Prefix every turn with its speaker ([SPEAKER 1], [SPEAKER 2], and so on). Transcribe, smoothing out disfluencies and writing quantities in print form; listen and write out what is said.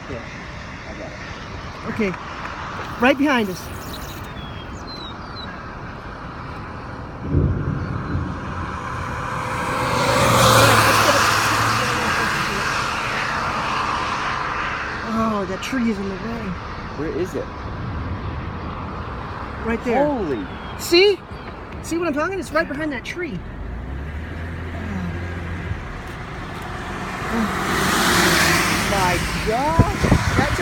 [SPEAKER 1] Here, I got it.
[SPEAKER 2] Okay, right behind us. Oh, that tree is in the way.
[SPEAKER 1] Where is it?
[SPEAKER 2] Right there.
[SPEAKER 1] Holy!
[SPEAKER 2] See? See what I'm talking? It's right behind that tree.
[SPEAKER 1] My God!
[SPEAKER 2] That